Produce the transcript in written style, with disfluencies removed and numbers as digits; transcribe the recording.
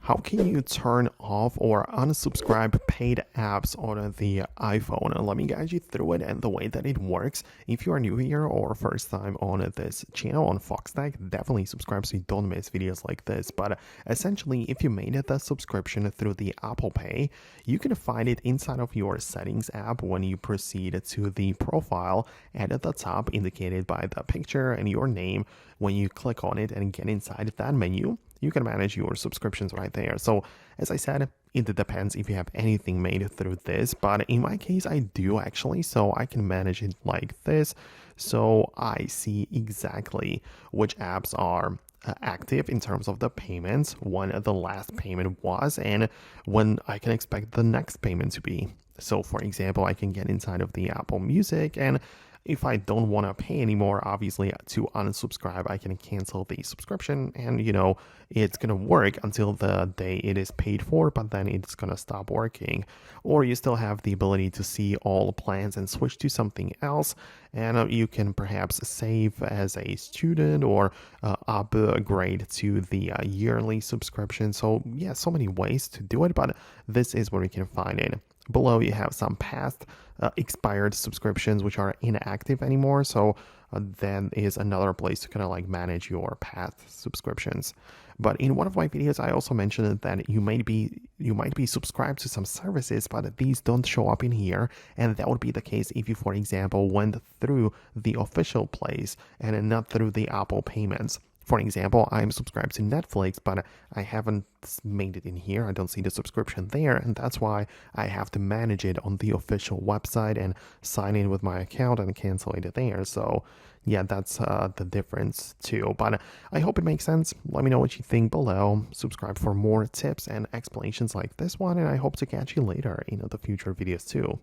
How can you turn off or unsubscribe paid apps on the iPhone? Let me guide you through it and the way that it works. If you are new here or first time on this channel on Foxtecc, definitely subscribe so you don't miss videos like this. But essentially, if you made the subscription through the Apple Pay, you can find it inside of your settings app when you proceed to the profile and at the top indicated by the picture and your name. When you click on it and get inside that menu, you can manage your subscriptions right there. So as I said, it depends if you have anything made through this, but in my case, I do actually, so I can manage it like this. So I see exactly which apps are active in terms of the payments, when the last payment was, and when I can expect the next payment to be. So for example, I can get inside of the Apple Music, and if I don't want to pay anymore, obviously to unsubscribe, I can cancel the subscription and, it's going to work until the day it is paid for, but then it's going to stop working. Or you still have the ability to see all plans and switch to something else. And you can perhaps save as a student or upgrade to the yearly subscription. So yeah, so many ways to do it, but this is where you can find it. Below, you have some past expired subscriptions which are inactive anymore. So then is another place to kind of like manage your past subscriptions. But in one of my videos, I also mentioned that you might be subscribed to some services, but these don't show up in here. And that would be the case if you, for example, went through the official place and not through the Apple payments. For example, I'm subscribed to Netflix, but I haven't made it in here. I don't see the subscription there, and that's why I have to manage it on the official website and sign in with my account and cancel it there. So yeah, that's the difference too. But I hope it makes sense. Let me know what you think below. Subscribe for more tips and explanations like this one, and I hope to catch you later in the future videos too.